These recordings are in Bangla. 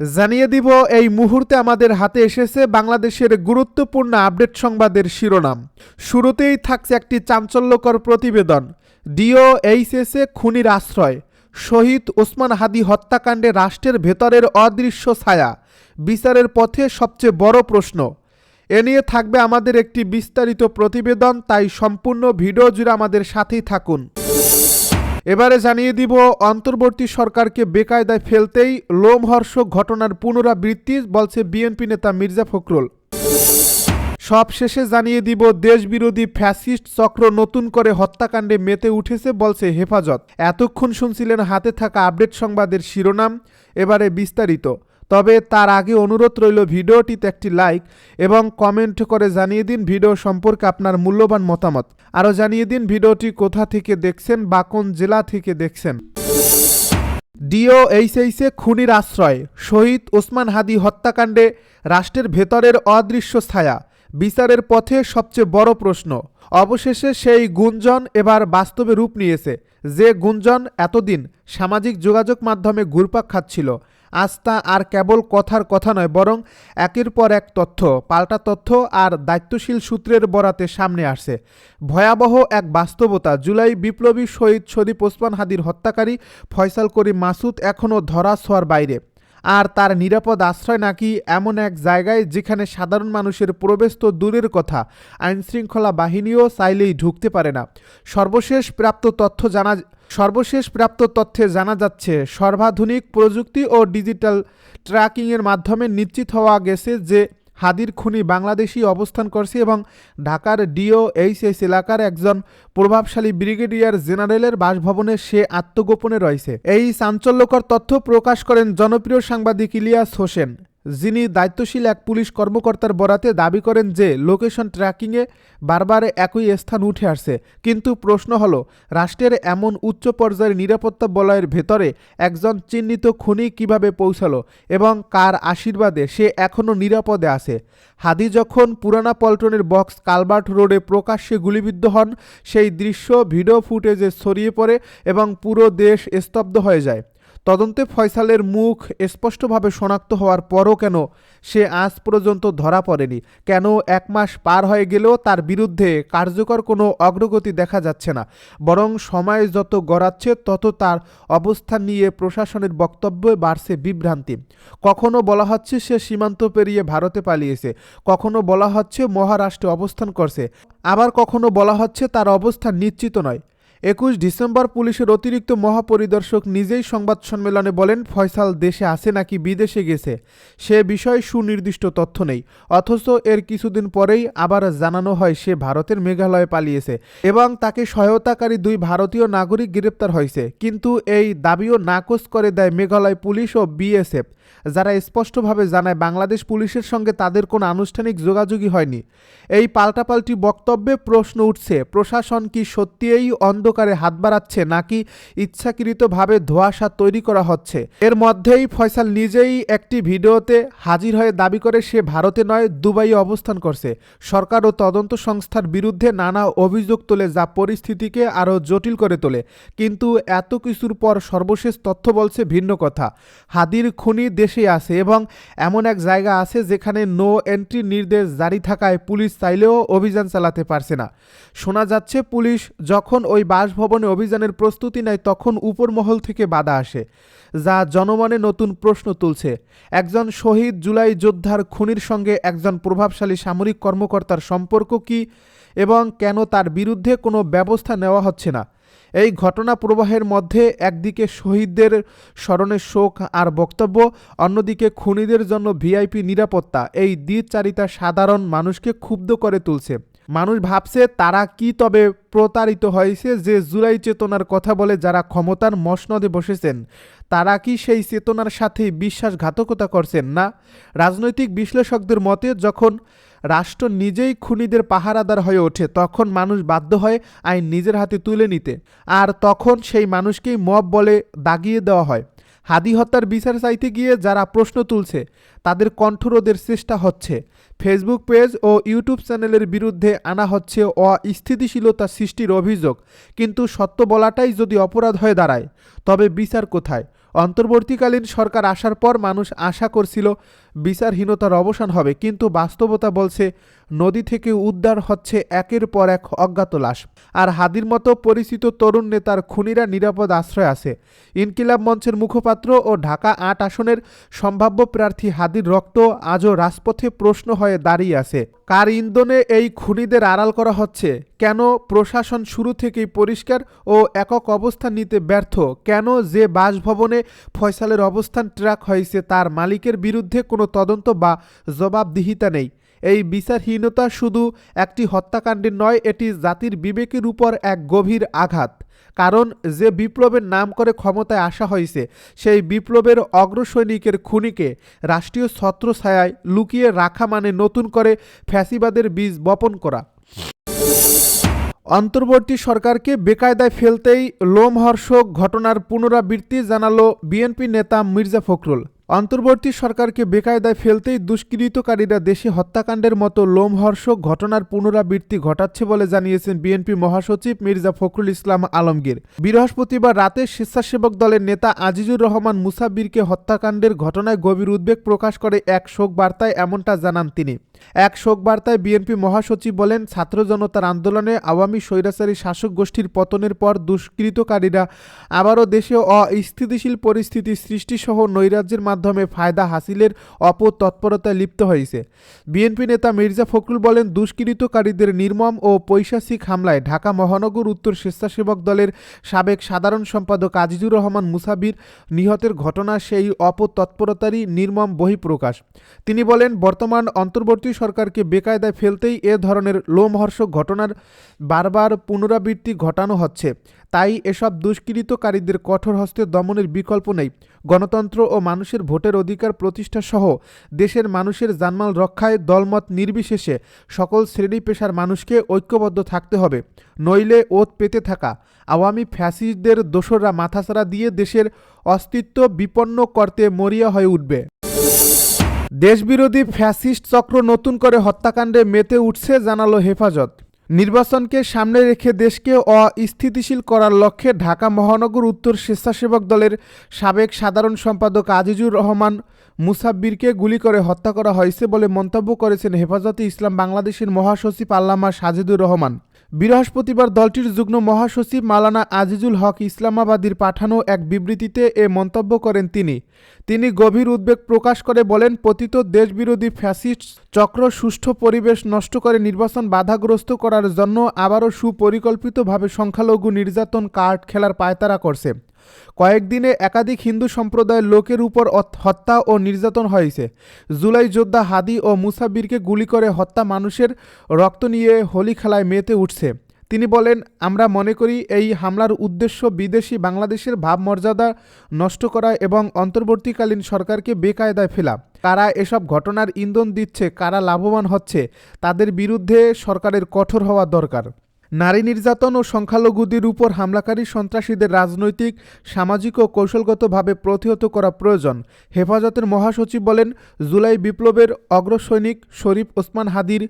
জানিয়ে দিব এই মুহূর্তে আমাদের হাতে এসেছে বাংলাদেশের গুরুত্বপূর্ণ আপডেট সংবাদের শিরোনাম। শুরুতেই থাকছে একটি চাঞ্চল্যকর প্রতিবেদন। ডিওএইচএসে খুনির আশ্রয়, শহীদ ওসমান হাদি হত্যাকাণ্ডে রাষ্ট্রের ভেতরের অদৃশ্য ছায়া, বিচারের পথে সবচেয়ে বড় প্রশ্ন। এ নিয়ে থাকবে আমাদের একটি বিস্তারিত প্রতিবেদন, তাই সম্পূর্ণ ভিডিও জুড়ে আমাদের সাথেই থাকুন। এবারে জানিয়ে দিব অন্তর্বর্তী সরকারকে বেকায়দায় ফেলতেই লোমহর্ষক ঘটনার পুনরাবৃত্তি বলছে বিএনপি নেতা মির্জা ফখরুল। সবশেষে জানিয়ে দিব দেশবিরোধী ফ্যাসিস্ট চক্র নতুন করে হত্যাকাণ্ডে মেতে উঠেছে বলছে হেফাজত। এতক্ষণ শুনছিলেন হাতে থাকা আপডেট সংবাদের শিরোনাম, এবারে বিস্তারিত। তবে তার আগে অনুরোধ রইল ভিডিওটিতে একটি লাইক এবং কমেন্ট করে জানিয়ে দিন ভিডিও সম্পর্কে আপনার মূল্যবান মতামত। আরও জানিয়ে দিন ভিডিওটি কোথা থেকে দেখছেন বা কোন জেলা থেকে দেখছেন। ডিওএইচএসে খুনির আশ্রয়, শহীদ ওসমান হাদি হত্যাকাণ্ডে রাষ্ট্রের ভেতরের অদৃশ্য ছায়া, বিচারের পথে সবচেয়ে বড় প্রশ্ন। অবশেষে সেই গুঞ্জন এবার বাস্তবে রূপ নিয়েছে। যে গুঞ্জন এতদিন সামাজিক যোগাযোগ মাধ্যমে ঘুরপাক খাচ্ছিল, আজ তা আর কেবল কথার কথা নয়, বরং একের পর এক তথ্য, পাল্টা তথ্য আর দায়িত্বশীল সূত্রের বরাতে সামনে আসছে। ভয়াবহ এক বাস্তবতা। জুলাই বিপ্লবী শহীদ শরীফ ওসমান হাদির হত্যাকারী ফয়সাল করিম মাসুদ এখনও ধরা ছোঁয়ার বাইরে, আর তার নিরাপদ আশ্রয় নাকি এমন এক জায়গায় যেখানে সাধারণ মানুষের প্রবেশ তো দূরের কথা, আইনশৃঙ্খলা বাহিনীও চাইলেই ঢুকতে পারে না। সর্বশেষ প্রাপ্ত তথ্যে জানা যাচ্ছে সর্বাধুনিক প্রযুক্তি ও ডিজিটাল ট্র্যাকিংয়ের মাধ্যমে নিশ্চিত হওয়া গেছে যে হাদির খুনি বাংলাদেশী অবস্থান করছে এবং ঢাকার ডিওএইচএস এলাকার একজন প্রভাবশালী ব্রিগেডিয়ার জেনারেলের বাসভবনে সে আত্মগোপনে রয়েছে। এই চাঞ্চল্যকর তথ্য প্রকাশ করেন জনপ্রিয় সাংবাদিক ইলিয়াস হোসেন, যিনি দায়িত্বশীল এক পুলিশ কর্মকর্তার বরাতে দাবি করেন যে লোকেশন ট্র্যাকিংয়ে বারবার একই স্থান উঠে আসছে। কিন্তু প্রশ্ন হলো, রাষ্ট্রের এমন উচ্চ পর্যায়ের নিরাপত্তা বলয়ের ভেতরে একজন চিহ্নিত খুনি কিভাবে পৌঁছালো এবং কার আশীর্বাদে সে এখনও নিরাপদে আছে? হাদি যখন পুরানা পল্টনের বক্স কালভার্ট রোডে প্রকাশ্যে গুলিবিদ্ধ হন, সেই দৃশ্য ভিডিও ফুটেজে ছড়িয়ে পড়ে এবং পুরো দেশ স্তব্ধ হয়ে যায়। তদন্তে ফয়সালের মুখ স্পষ্টভাবে শনাক্ত হওয়ার পরও কেন সে আজ পর্যন্ত ধরা পড়েনি? কেন 1 মাস পার হয়ে গেলেও তার বিরুদ্ধে কার্যকর কোনো অগ্রগতি দেখা যাচ্ছে না? বরং সময় যত গড়াচ্ছে তত তার অবস্থান নিয়ে প্রশাসনের বক্তব্যে বাড়ছে বিভ্রান্তি। কখনো বলা হচ্ছে সে সীমান্ত পেরিয়ে ভারতে পালিয়েছে, কখনো বলা হচ্ছে মহারাষ্ট্রে অবস্থান করছে, আবার কখনো বলা হচ্ছে তার অবস্থান নিশ্চিত নয়। 21 ডিসেম্বর পুলিশের অতিরিক্ত মহাপরিদর্শক নিজেই সংবাদ সম্মেলনে বলেন, ফয়সাল দেশে আছে নাকি বিদেশে গেছে সে বিষয়ে সুনির্দিষ্ট তথ্য নেই। অথচ এর কিছুদিন পরেই আবার জানানো হয় সে ভারতের মেঘালয়ে পালিয়েছে এবং তাকে সহায়তাকারী 2 ভারতীয় নাগরিক গ্রেপ্তার হয়েছে। কিন্তু এই দাবিও নাকচ করে দেয় মেঘালয় পুলিশ ও বিএসএফ, যারা স্পষ্টভাবে জানায় বাংলাদেশ পুলিশের সঙ্গে তাদের কোনো আনুষ্ঠানিক যোগাযোগই হয়নি। এই পাল্টাপাল্টি বক্তব্যে প্রশ্ন উঠছে, প্রশাসন কি সত্যিই অন্ধকারে হাত বাড়াচ্ছে নাকি ইচ্ছাকৃতভাবে ধোঁয়াশা তৈরি করা হচ্ছে? এর মধ্যেই ফয়সাল নিজেই একটি ভিডিওতে হাজির হয়ে দাবি করে সে ভারতে নয় দুবাইয়ে অবস্থান করছে। সরকার ও তদন্ত সংস্থার বিরুদ্ধে নানা অভিযোগ তোলে, যা পরিস্থিতিকে আরও জটিল করে তোলে। কিন্তু এত কিছুর পর সর্বশেষ তথ্য বলছে ভিন্ন কথা। হাদির খুনি দেশে আছে এবং এমন এক জায়গা আছে যেখানে নো এন্ট্রি নির্দেশ জারি থাকায় পুলিশ চাইলেও অভিযান চালাতে পারছে না। শোনা যাচ্ছে পুলিশ যখন ওই বাসভবনে অভিযানের প্রস্তুতি নেয় তখন উপর মহল থেকে বাধা আসে, যা জনমনে নতুন প্রশ্ন তুলছে। একজন শহীদ জুলাই যোদ্ধার খুনির সঙ্গে একজন প্রভাবশালী সামরিক কর্মকর্তার সম্পর্ক কি এবং কেন তার বিরুদ্ধে কোনো ব্যবস্থা নেওয়া হচ্ছে না? এই ঘটনা প্রবাহের মধ্যে একদিকে শহীদদের স্মরণে শোক আর বক্তব্য, অন্যদিকে খুনিদের জন্য ভিআইপি নিরাপত্তা। এই দ্বিচারিতা সাধারণ মানুষকে ক্ষুব্ধ করে তুলছে। মানুষ ভাবছে তারা কি তবে প্রতারিত হয়েছে? যে জুলাই চেতনার কথা বলে যারা ক্ষমতার মসনদে বসেছেন, তারা কি সেই চেতনার সাথেই বিশ্বাসঘাতকতা করছেন? না, রাজনৈতিক বিশ্লেষকদের মতে যখন রাষ্ট্র নিজেই খুনিদের পাহারাদার হয়ে ওঠে তখন মানুষ বাধ্য হয় আইন নিজের হাতে তুলে নিতে, আর তখন সেই মানুষকেই মব বলে দাগিয়ে দেওয়া হয়। হাদি হত্যার বিচার চাইতে গিয়ে যারা প্রশ্ন তুলছে তাদের কণ্ঠরোধের চেষ্টা হচ্ছে। ফেসবুক পেজ ও ইউটিউব চ্যানেলের বিরুদ্ধে আনা হচ্ছে অস্থিতিশীলতা সৃষ্টির অভিযোগ। কিন্তু সত্য বলাটাই যদি অপরাধ হয়ে দাঁড়ায় তবে বিচার কোথায়? অন্তর্বর্তীকালীন সরকার আসার পর মানুষ আশা করছিল বিচারহীনতার অবসান হবে, কিন্তু বাস্তবতা বলছে নদী থেকে উদ্ধার হচ্ছে একের পর এক অজ্ঞাত লাশ। আর হাদির মতো পরিচিত তরুণ নেতার খুনিরা নিরাপদ আশ্রয় আছে। ইনকিলাব মঞ্চের মুখপাত্র ও ঢাকা ৮ আসনের সম্ভাব্য প্রার্থী হাদির রক্ত আজও রাজপথে প্রশ্ন হয়ে দাঁড়িয়ে আছে। কার ইন্ধনে এই খুনিদের আড়াল করা হচ্ছে? কেন প্রশাসন শুরু থেকেই পরিষ্কার ও একক অবস্থান নিতে ব্যর্থ? কেন যে বাসভবনে ফয়সালের অবস্থান ট্র্যাক হয়েছে তার মালিকের বিরুদ্ধে কোনো তদন্ত বা জবাবদিহিতা নেই? এই বিচারহীনতা শুধু একটি হত্যাকাণ্ডের নয়, এটি জাতির বিবেকের উপর এক গভীর আঘাত। কারণ যে বিপ্লবের নাম করে ক্ষমতায় আসা হয়েছে, সেই বিপ্লবের অগ্রসৈনিকের খুনিকে রাষ্ট্রীয় ছত্রছায়ায় লুকিয়ে রাখা মানে নতুন করে ফ্যাসিবাদের বীজ বপন করা। অন্তর্বর্তী সরকারকে বেকায়দায় ফেলতেই লোমহর্ষক ঘটনার পুনরাবৃত্তি জানালো বিএনপি নেতা মির্জা ফখরুল। অন্তর্বর্তী সরকারকে বেকায়দায় ফেলতেই দুষ্কৃতকারীরা দেশে হত্যাকাণ্ডের মতো লোমহর্ষক ঘটনার পুনরাবৃত্তি ঘটাচ্ছে বলে জানিয়েছেন বিএনপি মহাসচিব মির্জা ফখরুল ইসলাম আলমগীর। বৃহস্পতিবার রাতে স্বেচ্ছাসেবক দলের নেতা আজিজুর রহমান মুসাব্বিরকে হত্যাকাণ্ডের ঘটনায় গভীর উদ্বেগ প্রকাশ করে এক শোক বার্তায় এমনটা জানান তিনি। এক শোক বার্তায় বিএনপি মহাসচিব বলেন, ছাত্র জনতার আন্দোলনে আওয়ামী স্বৈরাচারী শাসক গোষ্ঠীর পতনের পর দুষ্কৃতকারীরা আবারও দেশে অস্থিতিশীল পরিস্থিতি সৃষ্টিসহ নৈরাজ্যের মাধ্যমে ফায়দা হাসিলের অপতৎপরতায় লিপ্ত হয়েছে। বিএনপি নেতা মির্জা ফখরুল বলেন, দুষ্কৃতকারীদের নির্মম ও পৈশাচিক হামলায় ঢাকা মহানগর উত্তর স্বেচ্ছাসেবক দলের সাবেক সাধারণ সম্পাদক আজিজুর রহমান মুসাব্বির নিহতের ঘটনা সেই অপতৎপরতারই নির্মম বহিঃপ্রকাশ। তিনি বলেন, বর্তমান অন্তর্বর্তী সরকারকে বেকায়দায় ফেলতেই এ ধরনের লোমহর্ষক ঘটনার বারবার পুনরাবৃত্তি ঘটানো হচ্ছে। তাই এসব দুষ্কৃতকারীদের কঠোর হস্তে দমনের বিকল্প নেই। গণতন্ত্র ও মানুষের ভোটের অধিকার প্রতিষ্ঠা সহ দেশের মানুষের জানমাল রক্ষায় দলমত নির্বিশেষে সকল শ্রেণী পেশার মানুষকে ঐক্যবদ্ধ থাকতে হবে। নইলে ওত পেতে থাকা আওয়ামী ফ্যাসিস্টদের দোসররা মাথাছাড়া দিয়ে দেশের অস্তিত্ব বিপন্ন করতে মরিয়া হয়ে উঠবে। দেশবিরোধী ফ্যাসিস্ট চক্র নতুন করে হত্যাকাণ্ডে মেতে উঠছে জানালো হেফাজত। নির্বাচনকে সামনে রেখে দেশকে অস্থিতিশীল করার লক্ষ্যে ঢাকা মহানগর উত্তর স্বেচ্ছাসেবক দলের সাবেক সাধারণ সম্পাদক আজিজুর রহমান মুসাব্বিরকে গুলি করে হত্যা করা হয়েছে বলে মন্তব্য করেছেন হেফাজতে ইসলাম বাংলাদেশের মহাসচিব আল্লামা সাজিদুর রহমান। বৃহস্পতিবার দলটির যুগ্ম মহাসচিব মাওলানা আজিজুল হক ইসলামাবাদীর পাঠানো এক বিবৃতিতে এ মন্তব্য করেন তিনি গভীর উদ্বেগ প্রকাশ করে বলেন, পতিত দেশবিরোধী ফ্যাসিস্ট চক্র সুষ্ঠু পরিবেশ নষ্ট করে নির্বাচন বাধাগ্রস্ত করার জন্য আবারও সুপরিকল্পিতভাবে সংখ্যালঘু নির্যাতন কার্ড খেলার পায়তারা করছে। কয়েকদিনে একাধিক হিন্দু সম্প্রদায়ের লোকের উপর হত্যা ও নির্যাতন হয়েছে। জুলাই যোদ্ধা হাদি ও মুসাব্বিরকে গুলি করে হত্যা মানুষের রক্ত নিয়ে হোলি খেলায় মেতে উঠছে। তিনি বলেন, আমরা মনে করি এই হামলার উদ্দেশ্য বিদেশি বাংলাদেশের ভাবমর্যাদা নষ্ট করা এবং অন্তর্বর্তীকালীন সরকারকে বেকায়দায় ফেলা। কারা এসব ঘটনার ইন্ধন দিচ্ছে, কারা লাভবান হচ্ছে, তাদের বিরুদ্ধে সরকারের কঠোর হওয়া দরকার। নারী নির্যাতন ও সংখ্যালঘুদের উপর হামলাকারী সন্ত্রাসীদের রাজনৈতিক, সামাজিক ও কৌশলগতভাবে প্রতিহত করা প্রয়োজন। হেফাজতের মহাসচিব বলেন, জুলাই বিপ্লবের অগ্রসৈনিক শরীফ ওসমান হাদির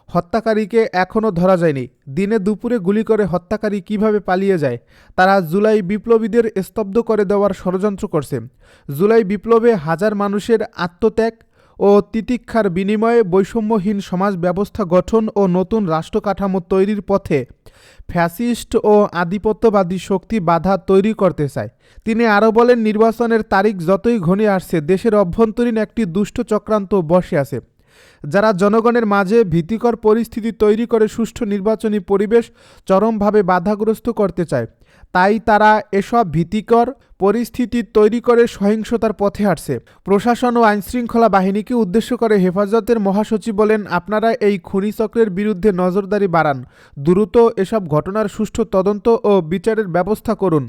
হত্যাকারীকে এখনও ধরা যায়নি। দিনে দুপুরে গুলি করে হত্যাকারী কিভাবে পালিয়ে যায়? তারা জুলাই বিপ্লবীদের স্তব্ধ করে দেওয়ার ষড়যন্ত্র করছে। জুলাই বিপ্লবে হাজার মানুষের আত্মত্যাগ ও তিতিক্ষার বিনিময়ে বৈষম্যহীন সমাজ ব্যবস্থা গঠন ও নতুন রাষ্ট্র কাঠামো তৈরির পথে ফ্যাসিস্ট ও আধিপত্যবাদী শক্তি বাধা তৈরি করতে চায়। তিনি আরও বলেন, নির্বাচনের তারিখ যতই ঘনিয়ে আসছে, দেশের অভ্যন্তরীণ একটি দুষ্ট চক্রান্ত বসে আছে, যারা জনগণের মাঝে ভীতিকর পরিস্থিতি তৈরি করে সুষ্ঠু নির্বাচনী পরিবেশ চরমভাবে বাধাগ্রস্ত করতে চায়। তাই তারা এসব ভীতিকর পরিস্থিতি তৈরি করে সহিংসতার পথে হাঁটছে। প্রশাসন ও আইনশৃঙ্খলা বাহিনীকে উদ্দেশ্য করে হেফাজতের মহাসচিব বলেন, আপনারা এই খুনি চক্রের বিরুদ্ধে নজরদারি বাড়ান, দ্রুত এসব ঘটনার সুষ্ঠু তদন্ত ও বিচারের ব্যবস্থা করুন।